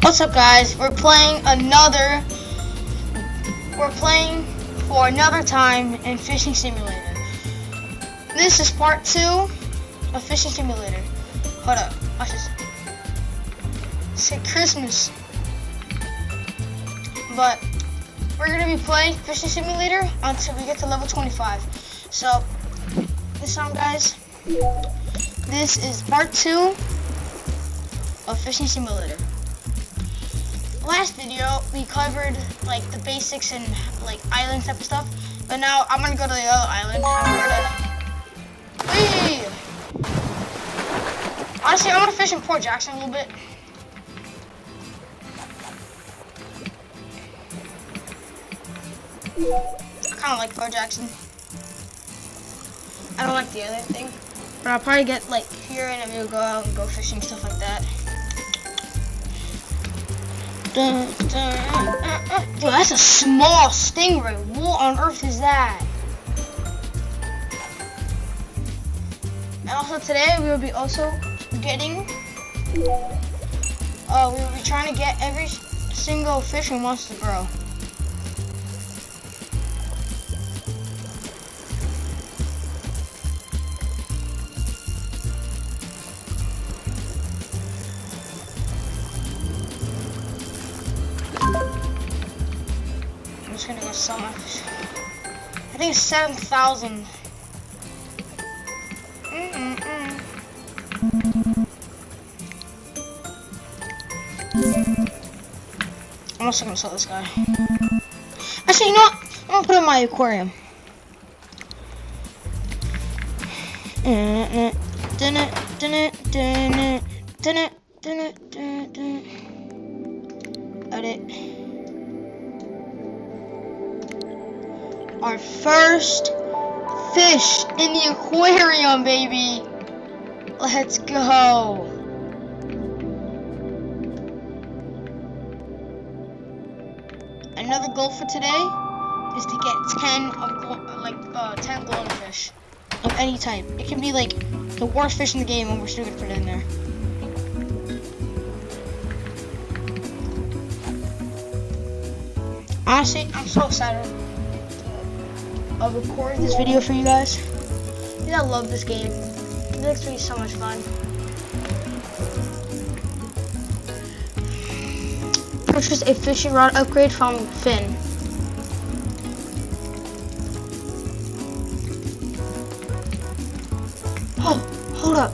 What's up, guys? We're playing for another time in Fishing Simulator. This is part 2 of Fishing Simulator. Hold up, watch this. Say Christmas. But we're gonna be playing Fishing Simulator until we get to level 25. So this time, guys, this is part 2 of Fishing Simulator. Last video we covered like the basics and like island type of stuff, but now I'm gonna go to the other island. Whee! Honestly, I want to fish in Port Jackson a little bit. I kind of like Port Jackson. I don't like the other thing, but I'll probably get like here and then we'll go out and go fishing, stuff like that. Dude, that's a small stingray. What on earth is that? And also today we will be also getting, we will be trying to get every single fish we wants to grow. I'm just gonna go sell my fish. I think it's 7,000. I'm also gonna sell this guy. Actually, you know what? I'm gonna put it in my aquarium. Edit. Our first fish in the aquarium, baby. Let's go. Another goal for today is to get 10 golden fish of any type. It can be like the worst fish in the game, and we're still gonna put it in there. Honestly, I'm so excited of recording this video for you guys. I love this game. It looks to be so much fun. Purchase a fishing rod upgrade from Finn. Oh, hold up.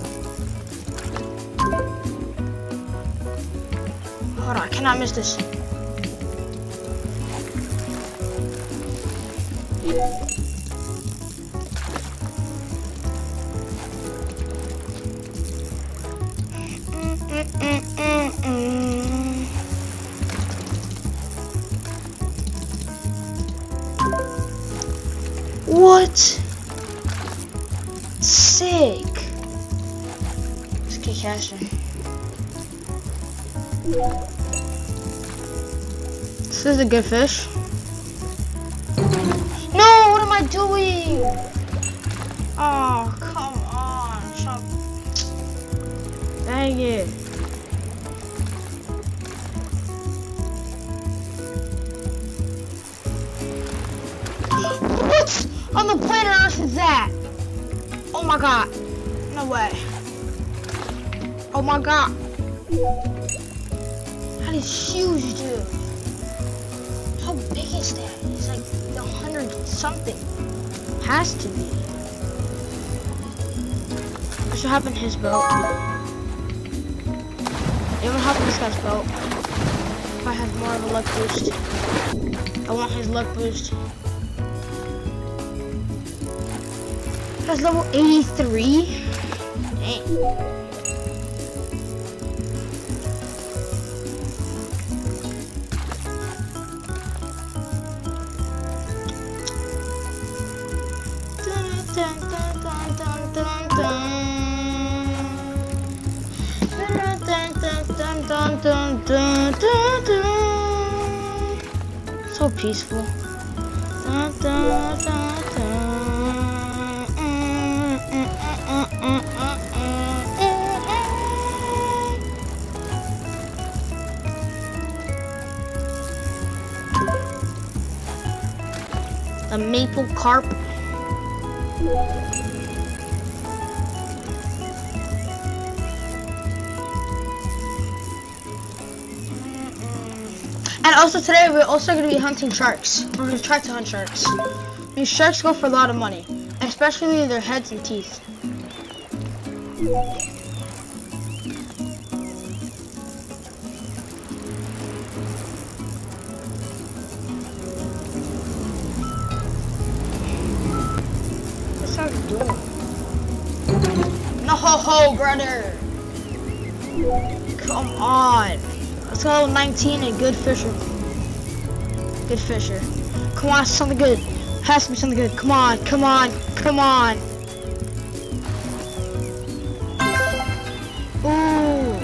Hold on, I cannot miss this. What? Sick. Let's keep casting. This is a good fish. No, what am I doing? Oh, come on. Stop. Dang it. What on the planet Earth is that? Oh my god. No way. Oh my god. That is huge, dude. How big is that? It's like 100 something. Has to be. What's what happened to his boat? It would happen to this guy's boat. If I have more of a luck boost. I want his luck boost. That's level 83. Dang. So peaceful. the maple carp. And also today we're also going to be hunting sharks. We're going to try to hunt sharks. These sharks go for a lot of money, especially their heads and teeth. What's that doing? No ho ho, brother. Come on. Let's go 19 and good fisher. Good fisher. Come on, something good. Has to be something good. Come on, come on, come on. Ooh.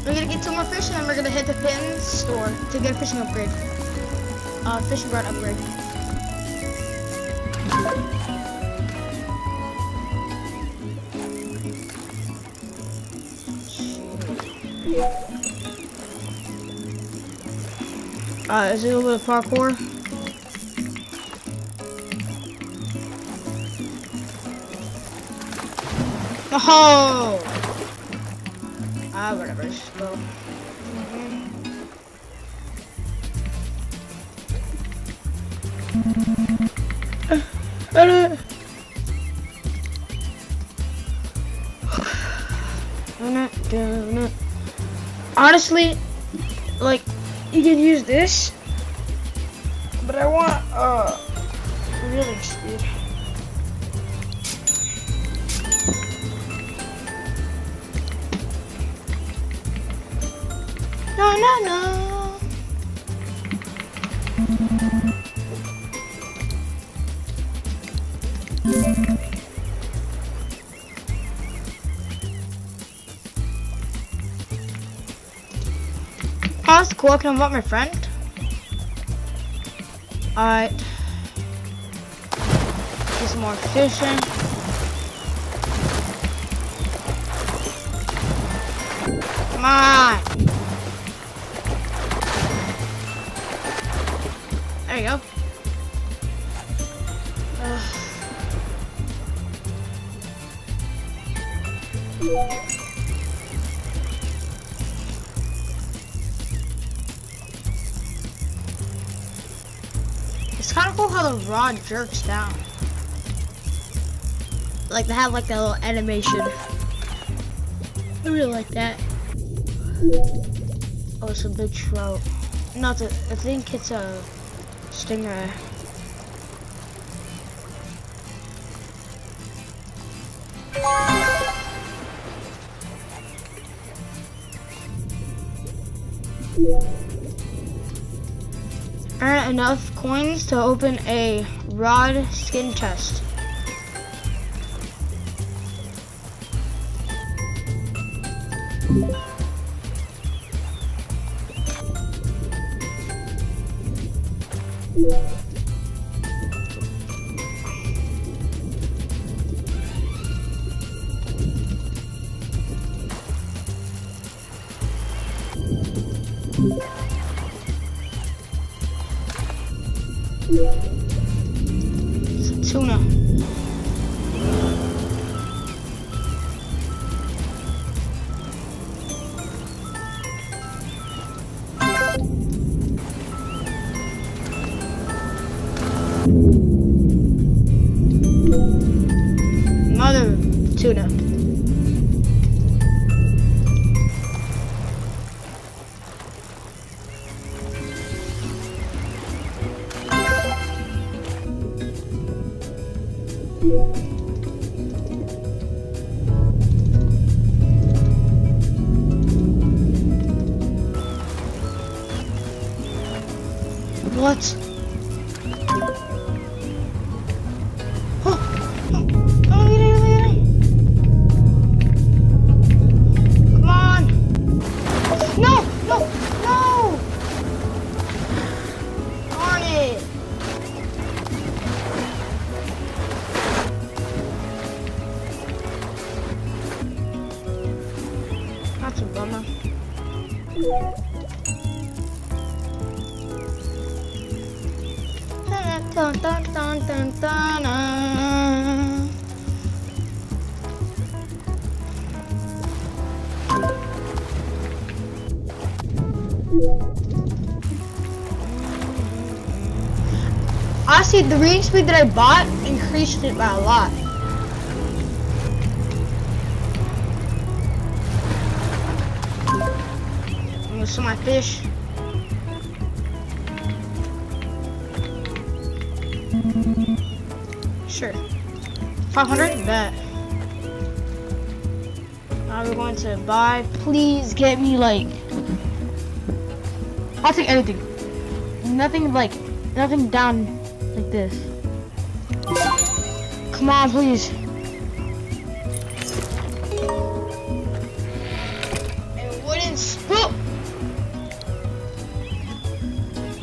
We're gonna get 2 more fish and then we're gonna hit the pin store to get a fishing upgrade. Fishing rod upgrade. Is it a little bit of parkour? Oh! Whatever, just go. Honestly, like, you can use this, but I want reeling speed. No, no, no. Oh, that's cool. Can I invite my friend? Alright. Do some more fishing. Come on. There you go. It's kind of cool how the rod jerks down. Like they have like that little animation. I really like that. Oh, it's a big trout. I think it's a stingray. Earn enough coins to open a rod skin chest. It's a tuna. Another tuna. What? Come on! No! No! No! Darn it! Dun, dun, dun, dun, dun, dun. Honestly, the reading speed that I bought increased it by a lot. I'm gonna sell my fish. Sure. 500? Bet. Now we're going to buy. Please get me like. I'll take anything. Nothing down like this. Come on, please. A wooden spoon.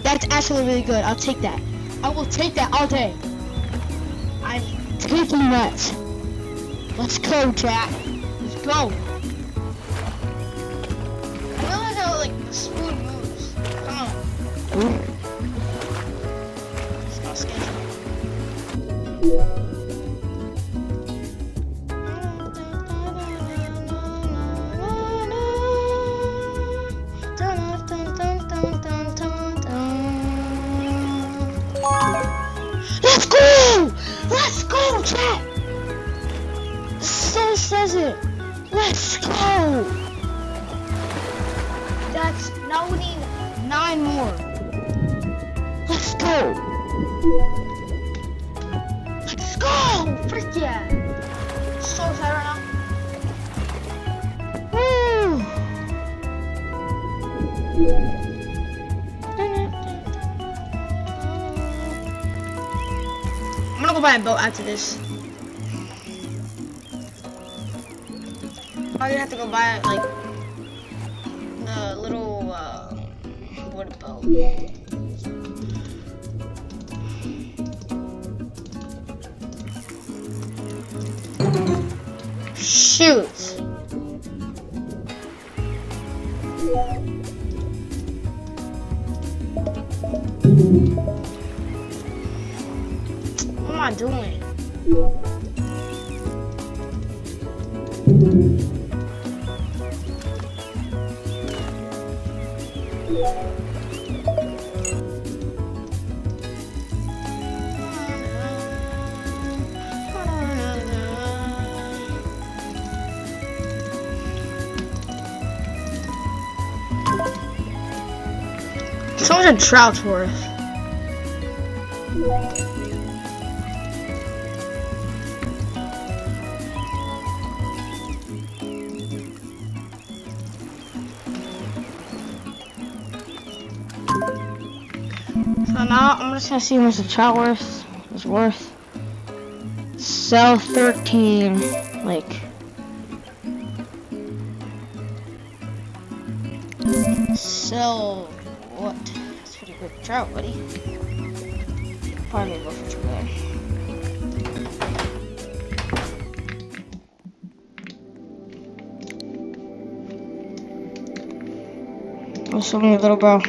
That's actually really good. I'll take that. I will take that all day. I'm taking that. Let's go, chat. Let's go. I realize how like the spoon moves. Come on. It's not sketchy. Let's go! Let's go, chat! So says it. Let's go! That's now we need 9 more. Let's go! Let's go! Frick yeah! So excited right now. Woo! I'm gonna go buy a boat after this. I'm gonna have to go buy like the little wood boat. Shoot. What am I doing? Someone's a trout's worth. So now I'm just gonna see how much the trout is worth. Sell 13, like. Sell what? That's pretty good trout, buddy. Probably go for 2 there. Oh, so many little bro.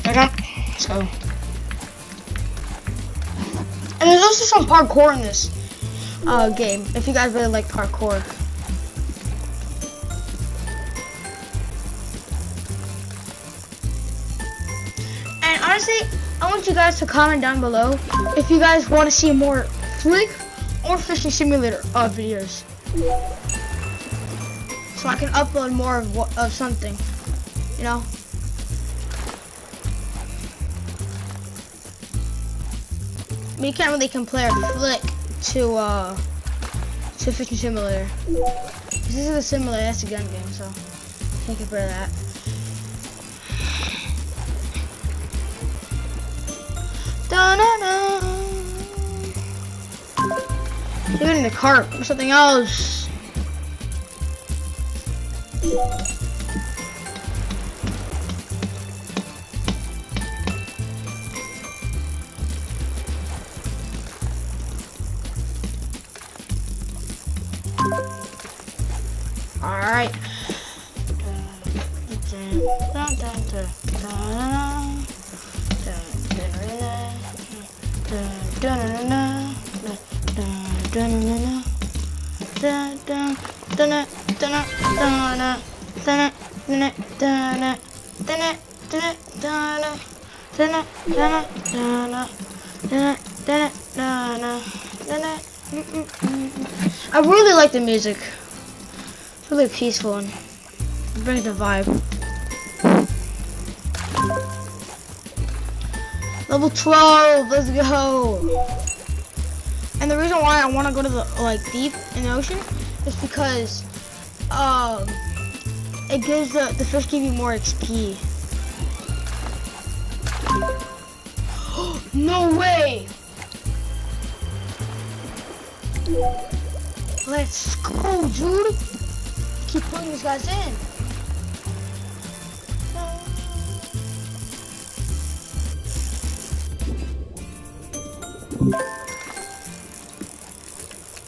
Okay, let's go. And there's also some parkour in this game, if you guys really like parkour. And honestly, I want you guys to comment down below if you guys want to see more Flick or Fishing Simulator videos, so I can upload more of something, you know. You can't really compare Flick to Fishing Simulator. This is a simulator, that's a gun game, so can't compare that. Da-na-na. You're in the cart or something else. Alright. I really like the music. It's really peaceful and it brings the vibe. Level 12, let's go. And the reason why I want to go to the deep in the ocean is because it gives the fish give you more XP. No way! Let's go, dude! Keep putting these guys in.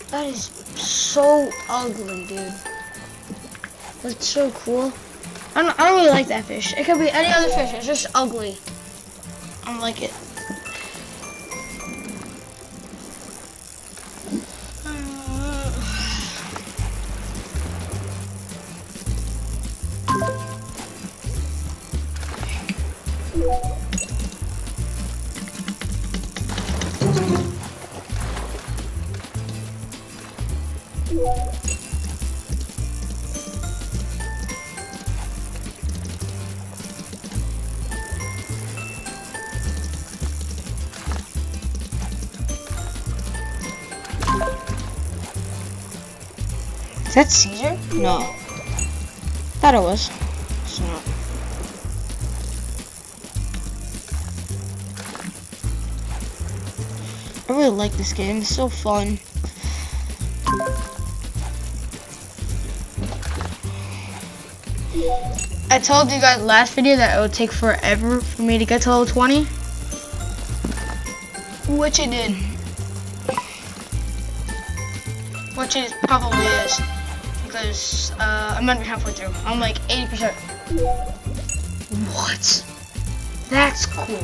That is so ugly, dude. That's so cool. I don't really like that fish. It could be any other fish. It's just ugly. I don't like it. Is that Caesar? No. Thought it was. It's not. I really like this game. It's so fun. I told you guys last video that it would take forever for me to get to level 20. Which it did. Which it probably is. Because I'm not even halfway through. I'm like 80%. What? That's cool.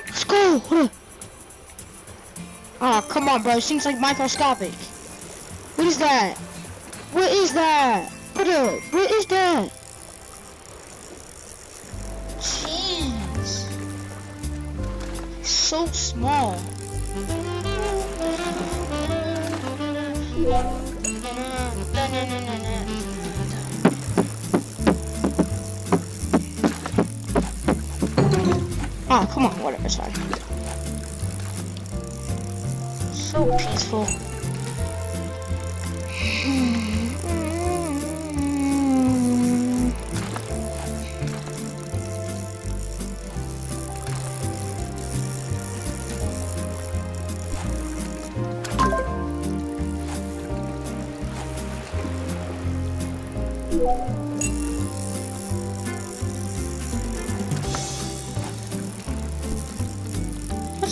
Let's go. Oh, come on, bro. Seems like microscopic. What is that? What is that? Brother, what is that? Jeez. So small. Oh, come on, whatever, it's fine. So peaceful.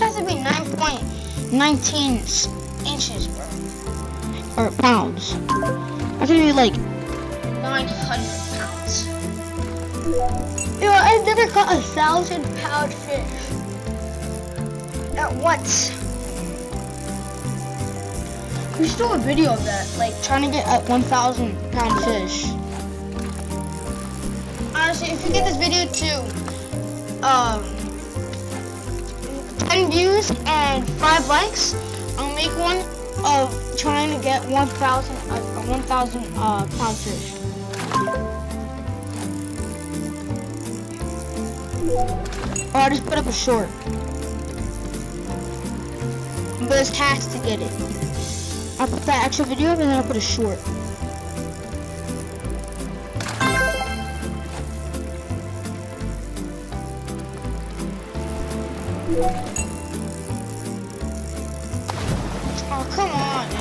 has to be 9.19 inches, bro. Or pounds. That's gonna be like 900 pounds. You know, I've never caught 1,000-pound fish. Not once. We should do a video of that, like trying to get a 1,000-pound fish. Honestly, if we get this video to 10 views and 5 likes, I'll make one of trying to get 1,000 pound fish. Or I'll just put up a short. But there's hacks to get it. I'll put that actual video up and then I'll put a short. Oh, come on, man.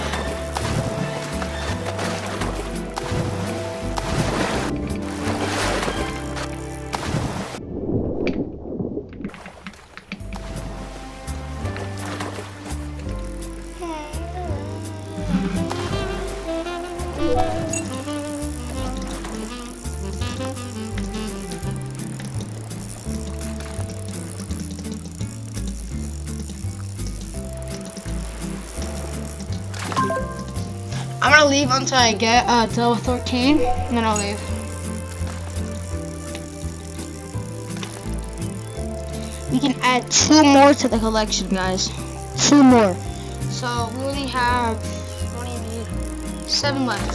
I'm gonna leave until I get to level 13, and then I'll leave. We can add 2 more to the collection, guys. 2 more. So we only have, what do you need? 7 left.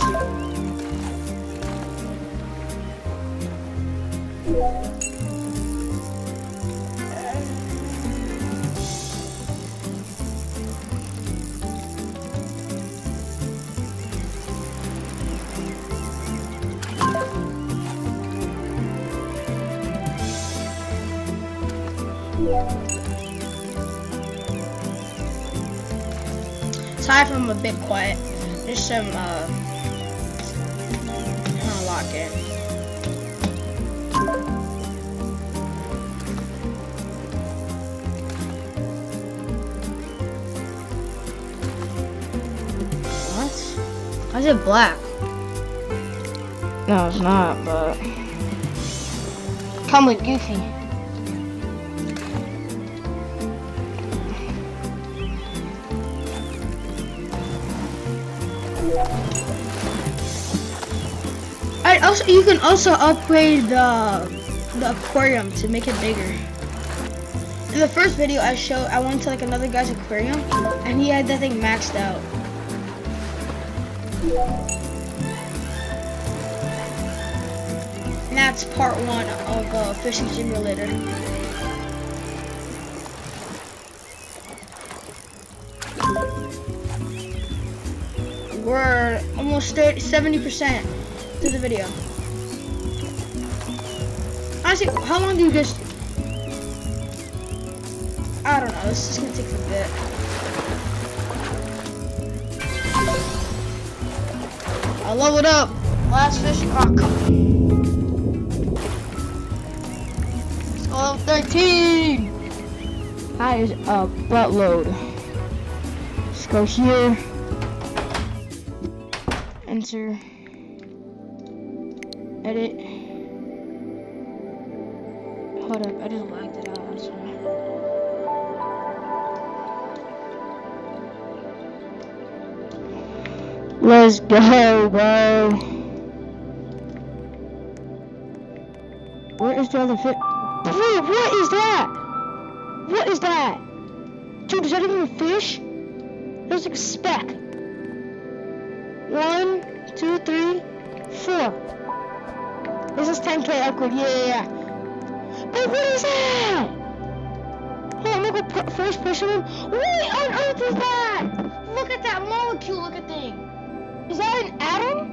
Sorry if I'm a bit quiet. There's some I'm gonna lock in. What? Why is it black? No, it's not, but come with Goofy. Also, you can also upgrade the aquarium to make it bigger. In the first video I went to like another guy's aquarium and he had that thing maxed out. And that's part 1 of Fishing Simulator. We're almost 70% to the video. Honestly, how long do you just... I don't know, this is gonna take a bit. I'll level it up. Last fish. Oh, come on. Level 13. That is a buttload. Let's go here. Enter. Edit. Hold up, I just lagged it out, that's why. Let's go, bro. Where is the other fish? Wait, what is that? What is that? Dude, is that even a fish? There's like a speck. 1, 2, 3, 4. This is 10K upgrade, yeah. But what is that? Hold on, I'm gonna go first person one. What on earth is that? Look at that molecule looking thing. Is that an atom?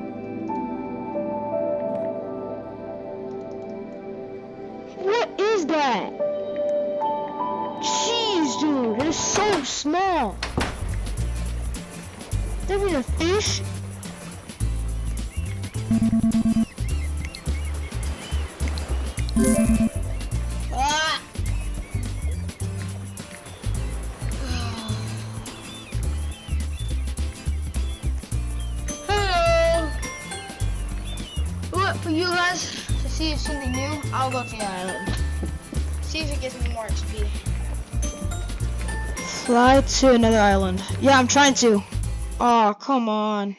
What is that? Jeez, dude, it is so small. That was a fish? Ah. see if something new, I'll go to the island. See if it gives me more XP. Fly to another island. Yeah, I'm trying to. Oh, come on.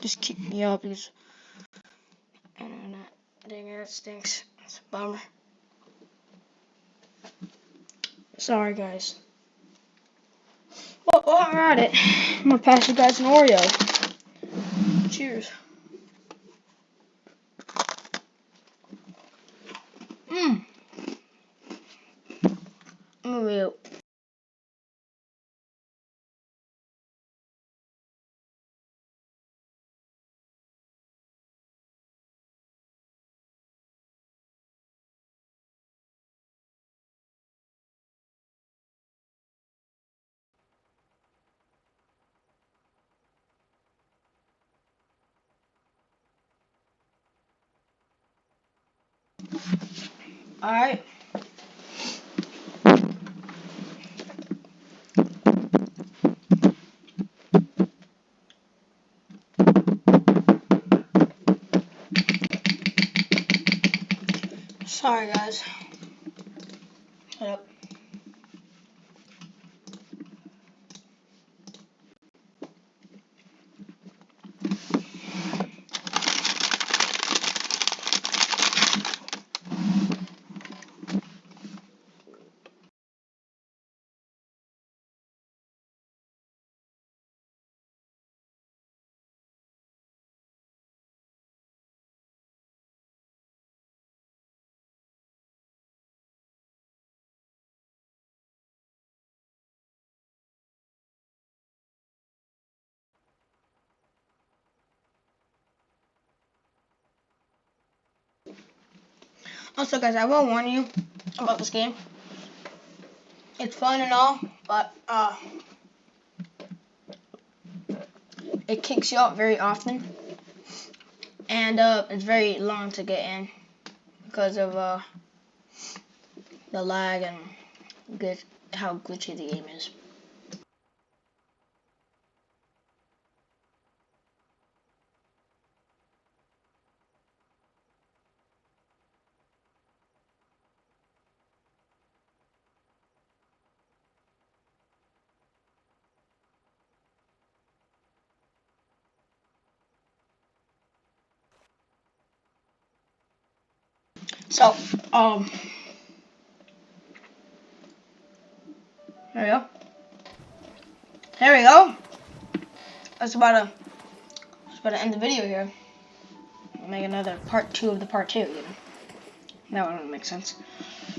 Just keep me up because internet. Dang it, that stinks. It's a bummer. Sorry, guys. Well, while we're at it, I'm gonna pass you guys an Oreo. Cheers. Oreo. Alright. Sorry, guys. Shut up. Also, guys, I will warn you about this game. It's fun and all, but it kicks you out very often, and it's very long to get in because of the lag and how glitchy the game is. So, there we go. There we go. That's about to end the video here. Make another part 2 of the part 2. You know, that one would make sense.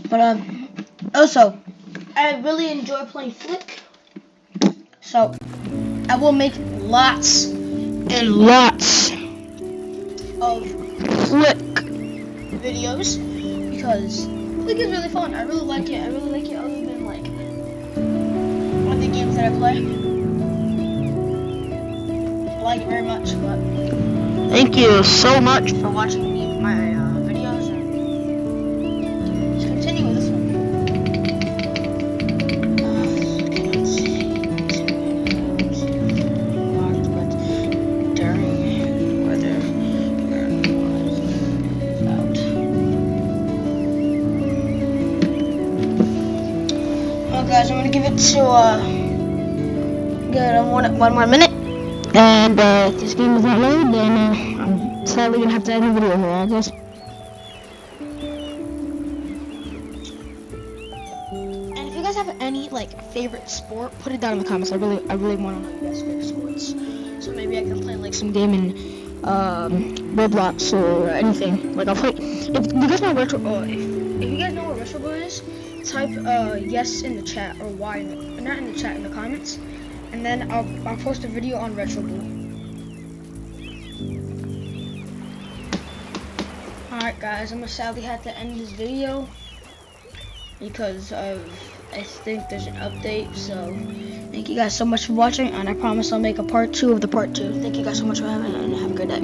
But also, I really enjoy playing Flick. So, I will make lots and lots of Flick videos because Flick is really fun. I really like it. Other than like one of the games that I play. I like it very much. But thank you so much for watching my videos, and let's continue with this one. Let's see. Locked, but during weather was out. Well, guys, I'm gonna give it to one more minute. And if this game is not loaded, then I'm sadly gonna have to end the video here, I guess. And if you guys have any favorite sport, put it down in the comments. I really want to know your guys' favorite sports. So maybe I can play some game in Roblox or anything. I'll play. If you guys know retro, if you guys know what Retro Boy is, type yes in the chat or Y not in the chat, in the comments. And then I'll post a video on Retro Blue. Alright guys, I'm gonna sadly have to end this video because I think there's an update. So thank you guys so much for watching, and I promise I'll make a part 2 of the part 2. Thank you guys so much for having it, and have a good day.